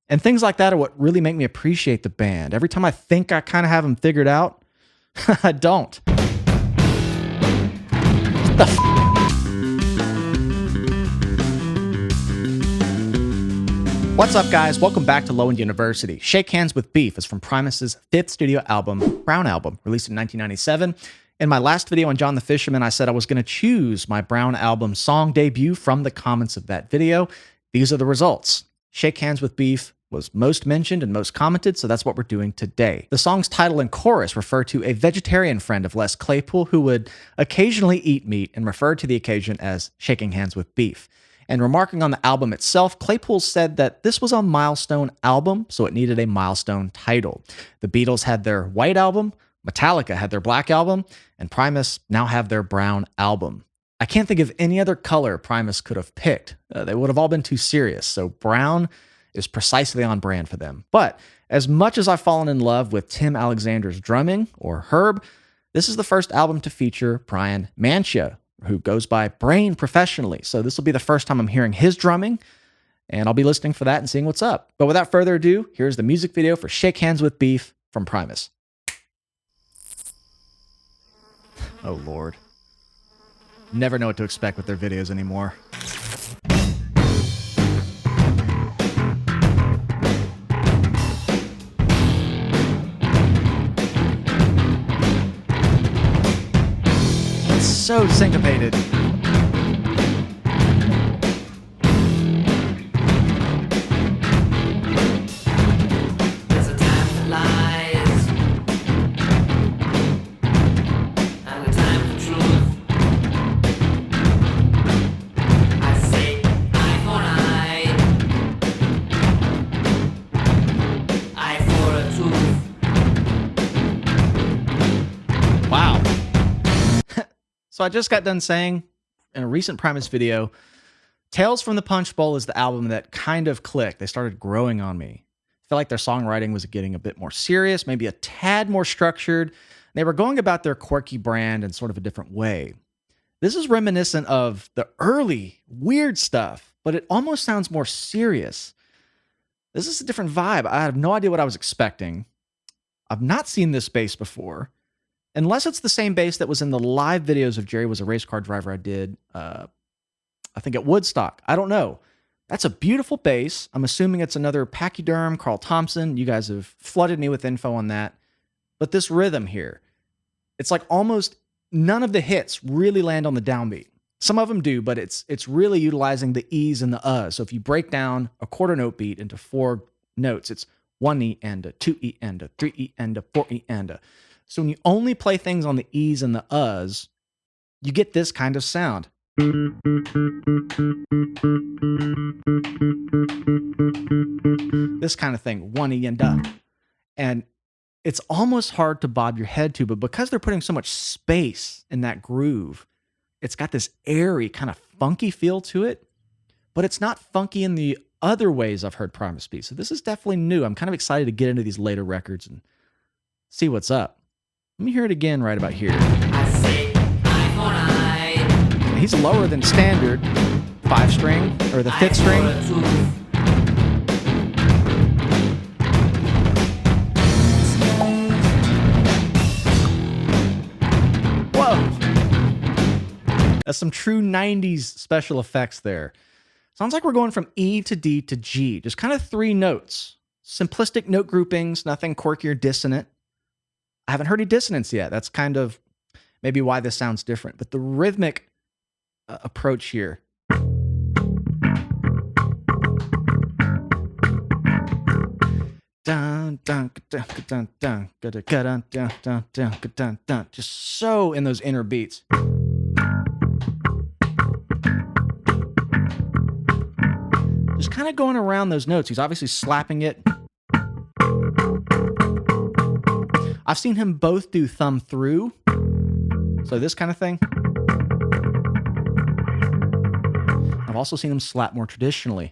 And things like that are what really make me appreciate the band. Every time I think I kind of have them figured out, I don't. What the f? What's up, guys? Welcome back to Low End University. Shake Hands with Beef is from Primus's fifth studio album, Brown Album, released in 1997. In my last video on John the Fisherman, I said I was going to choose my Brown Album song debut from the comments of that video. These are the results. Shake Hands with Beef was most mentioned and most commented, so that's what we're doing today. The song's title and chorus refer to a vegetarian friend of Les Claypool who would occasionally eat meat and referred to the occasion as shaking hands with beef. And remarking on the album itself, Claypool said that this was a milestone album, so it needed a milestone title. The Beatles had their White Album, Metallica had their Black Album, and Primus now have their Brown Album. I can't think of any other color Primus could have picked. They would have all been too serious, so brown is precisely on brand for them. But as much as I've fallen in love with Tim Alexander's drumming, or Herb, this is the first album to feature Brian Mantia, who goes by Brain professionally. So this will be the first time I'm hearing his drumming, and I'll be listening for that and seeing what's up. But without further ado, here's the music video for Shake Hands with Beef from Primus. Oh, Lord. Never know what to expect with their videos anymore. It's so syncopated. Wow. So I just got done saying in a recent Primus video, Tales from the Punch Bowl is the album that kind of clicked. They started growing on me. I feel like their songwriting was getting a bit more serious, maybe a tad more structured. They were going about their quirky brand in sort of a different way. This is reminiscent of the early weird stuff, but it almost sounds more serious. This is a different vibe. I have no idea what I was expecting. I've not seen this bass before. Unless it's the same bass that was in the live videos of Jerry Was a Race Car Driver I did, I think at Woodstock. I don't know. That's a beautiful bass. I'm assuming it's another Pachyderm, Carl Thompson. You guys have flooded me with info on that. But this rhythm here, it's like almost none of the hits really land on the downbeat. Some of them do, but it's really utilizing the E's and the U's. So if you break down a quarter note beat into four notes, it's 1 E and a 2 E and a 3 E and a 4 E and a. So when you only play things on the E's and the U's, you get this kind of sound. This kind of thing, 1 E and a. And it's almost hard to bob your head to, but because they're putting so much space in that groove, it's got this airy, kind of funky feel to it, but it's not funky in the other ways I've heard Primus be. So this is definitely new. I'm kind of excited to get into these later records and see what's up. Let me hear it again right about here. He's lower than standard 5-string, or the 5th string. Whoa! That's some true 90s special effects there. Sounds like we're going from E to D to G. Just kind of 3 notes. Simplistic note groupings, nothing quirky or dissonant. I haven't heard any dissonance yet. That's kind of maybe why this sounds different. But the rhythmic approach here. Just so in those inner beats. Just kind of going around those notes. He's obviously slapping it. I've seen him both do thumb through, so this kind of thing. I've also seen him slap more traditionally.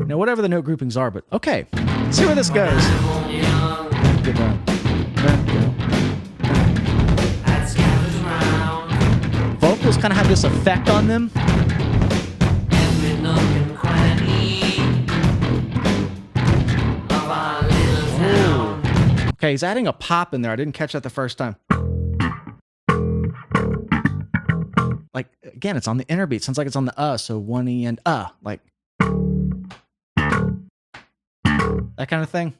Now, whatever the note groupings are, but okay, let's see where this goes. kind of have this effect on them. Ooh. Okay, he's adding a pop in there. I didn't catch that the first time. Like, again, it's on the inner beat. Sounds like it's on the so 1E and like that kind of thing.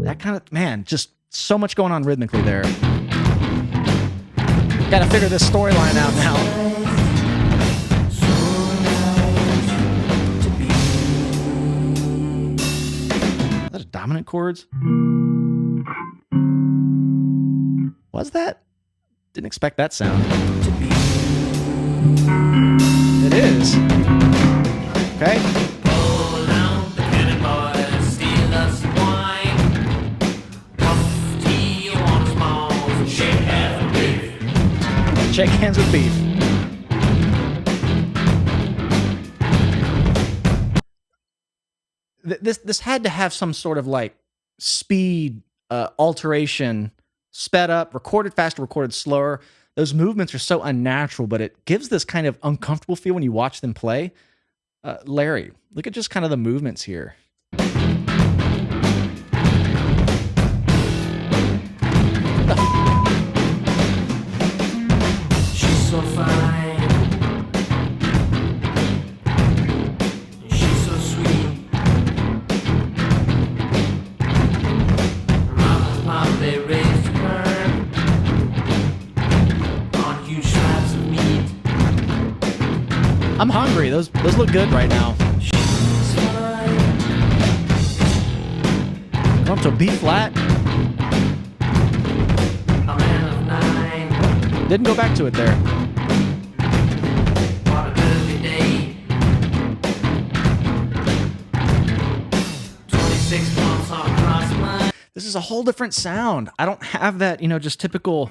That kind of, man, just so much going on rhythmically there. Gotta figure this storyline out now. Is that a dominant chords? Was that? Didn't expect that sound. It is. Okay. Shake hands with beef. This had to have some sort of like speed alteration, sped up, recorded faster, recorded slower. Those movements are so unnatural, but it gives this kind of uncomfortable feel when you watch them play. Larry, look at just kind of the movements here. She's so fine. She's so sweet. Mom and Pop, they raised her on huge slabs of meat. I'm hungry. Those look good right now. Go up to a B flat. Didn't go back to it there. This is a whole different sound. I don't have that, just typical.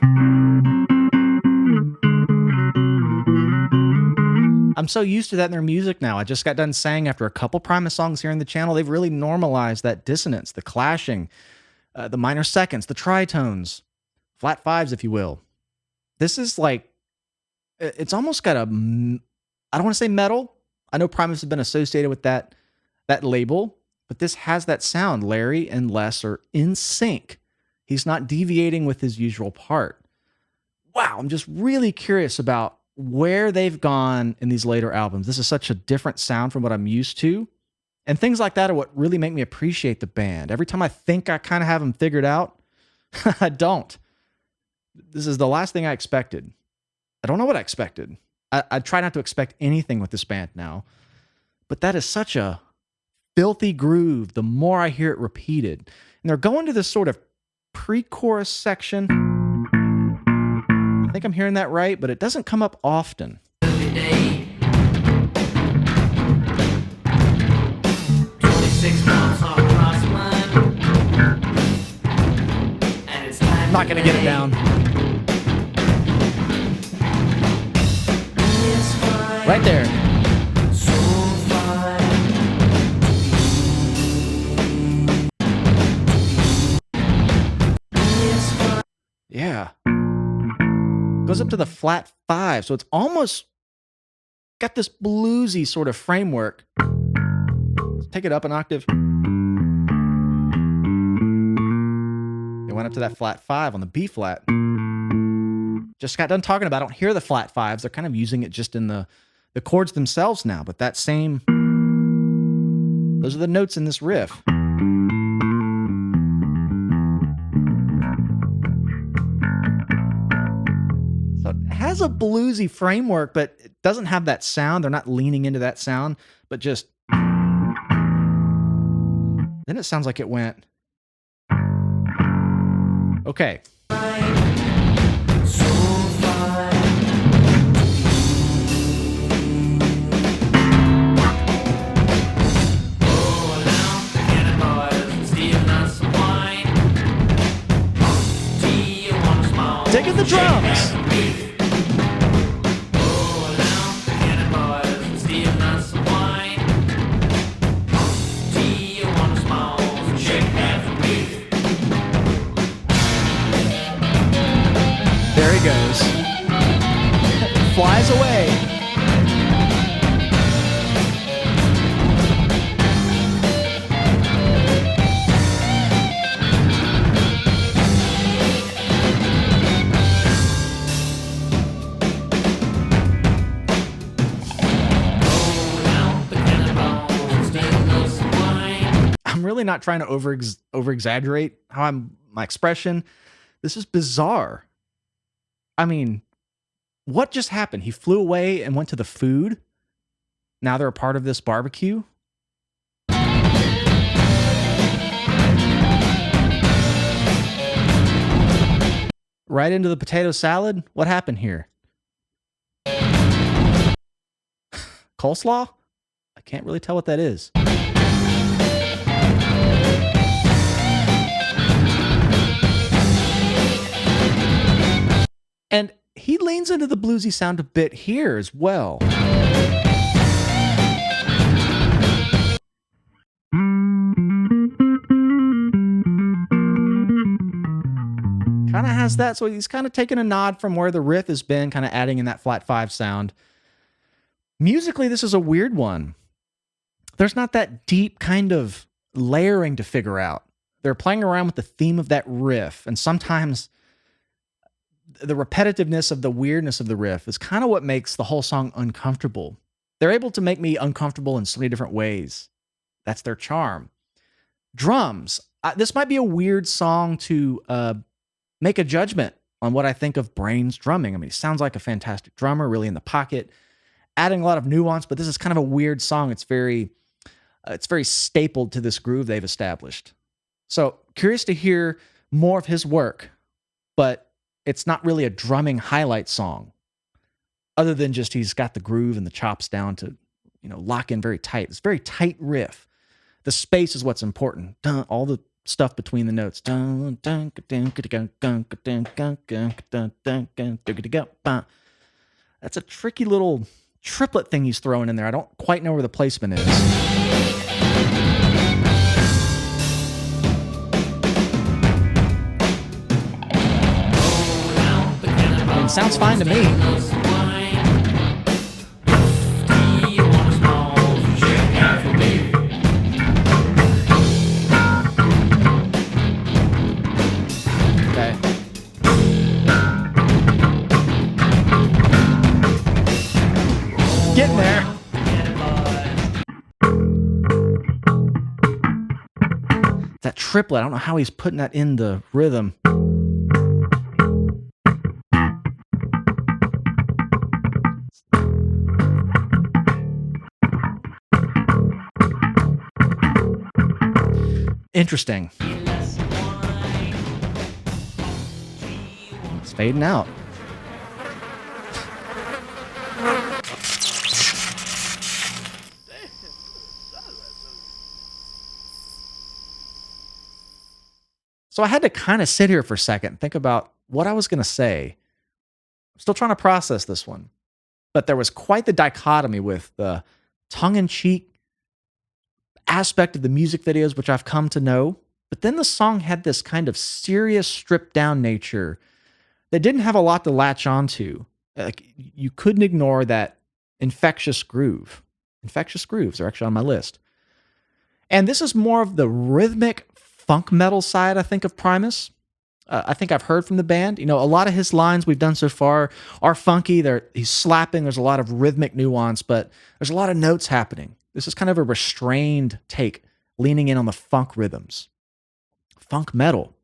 I'm so used to that in their music now. I just got done saying after a couple Primus songs here in the channel, they've really normalized that dissonance, the clashing, the minor seconds, the tritones, flat fives, if you will. This is like, it's almost got a, I don't want to say metal. I know Primus has been associated with that label, but this has that sound. Larry and Les are in sync. He's not deviating with his usual part. Wow, I'm just really curious about where they've gone in these later albums. This is such a different sound from what I'm used to. And things like that are what really make me appreciate the band. Every time I think I kind of have them figured out, I don't. This is the last thing I expected. I don't know what I expected. I try not to expect anything with this band now. But that is such a filthy groove the more I hear it repeated. And they're going to this sort of pre-chorus section. I think I'm hearing that right, but it doesn't come up often. I'm not going to get it down. Right there. Yeah. Goes up to the flat five, so it's almost got this bluesy sort of framework. Let's take it up an octave. They went up to that flat five on the B flat. Just got done talking about, I don't hear the flat fives. They're kind of using it just in the chords themselves now, but that same, those are the notes in this riff. So it has a bluesy framework, but it doesn't have that sound. They're not leaning into that sound, but just, then it sounds like it went, okay. Taking the drums. goes. Flies away. I'm really not trying to over exaggerate how my expression. This is bizarre. I mean, what just happened? He flew away and went to the food. Now they're a part of this barbecue. Right into the potato salad? What happened here? Coleslaw? I can't really tell what that is. And he leans into the bluesy sound a bit here as well. Kind of has that, so he's kind of taking a nod from where the riff has been, kind of adding in that flat 5 sound. Musically, this is a weird one. There's not that deep kind of layering to figure out. They're playing around with the theme of that riff, and sometimes the repetitiveness of the weirdness of the riff is kind of what makes the whole song uncomfortable. They're able to make me uncomfortable in so many different ways. That's their charm. Drums. This might be a weird song to make a judgment on what I think of Brain's drumming. I mean, he sounds like a fantastic drummer, really in the pocket, adding a lot of nuance, but this is kind of a weird song. It's very stapled to this groove they've established. So curious to hear more of his work, but it's not really a drumming highlight song, other than just he's got the groove and the chops down to, lock in very tight. It's a very tight riff. The space is what's important. All the stuff between the notes. That's a tricky little triplet thing he's throwing in there. I don't quite know where the placement is. Sounds fine to me. Okay. Getting there. That triplet, I don't know how he's putting that in the rhythm. Interesting. It's fading out. So I had to kind of sit here for a second and think about what I was going to say. I'm still trying to process this one. But there was quite the dichotomy with the tongue-in-cheek aspect of the music videos, which I've come to know. But then the song had this kind of serious, stripped-down nature that didn't have a lot to latch onto. Like, you couldn't ignore that infectious groove. Infectious grooves are actually on my list. And this is more of the rhythmic funk metal side, I think, of Primus. I think I've heard from the band. A lot of his lines we've done so far are funky. He's slapping. There's a lot of rhythmic nuance, but there's a lot of notes happening. This is kind of a restrained take, leaning in on the funk rhythms. Funk metal.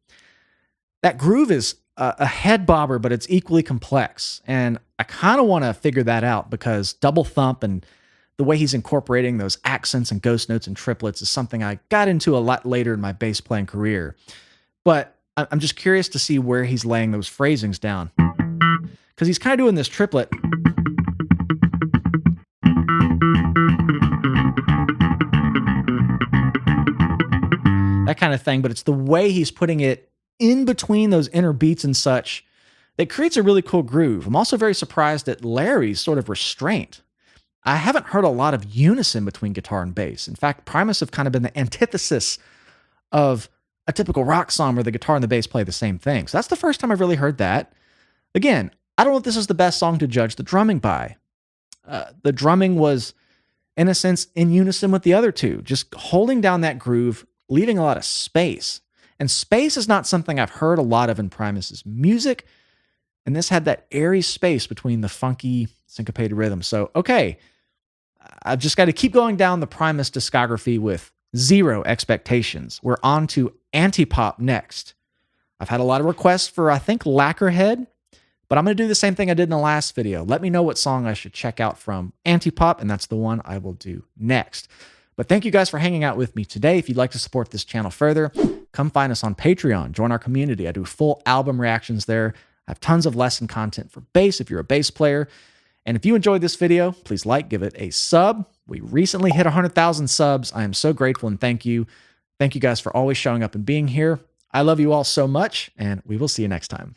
That groove is a head bobber, but it's equally complex. And I kind of want to figure that out because double thump and the way he's incorporating those accents and ghost notes and triplets is something I got into a lot later in my bass playing career. But I'm just curious to see where he's laying those phrasings down. Because he's kind of doing this triplet. That kind of thing, but it's the way he's putting it in between those inner beats and such that creates a really cool groove. I'm also very surprised at Larry's sort of restraint. I haven't heard a lot of unison between guitar and bass. In fact, Primus have kind of been the antithesis of a typical rock song where the guitar and the bass play the same thing. So that's the first time I've really heard that. Again, I don't know if this is the best song to judge the drumming by. The drumming was, in a sense, in unison with the other two, just holding down that groove, leaving a lot of space. And space is not something I've heard a lot of in Primus's music. And this had that airy space between the funky, syncopated rhythm. So, okay, I've just got to keep going down the Primus discography with zero expectations. We're on to anti-pop next. I've had a lot of requests for, I think, Lacquerhead, but I'm going to do the same thing I did in the last video. Let me know what song I should check out from anti-pop, and that's the one I will do next. But thank you guys for hanging out with me today. If you'd like to support this channel further, come find us on Patreon. Join our community. I do full album reactions there. I have tons of lesson content for bass if you're a bass player. And if you enjoyed this video, please give it a sub. We recently hit 100,000 subs. I am so grateful and thank you. Thank you guys for always showing up and being here. I love you all so much, and we will see you next time.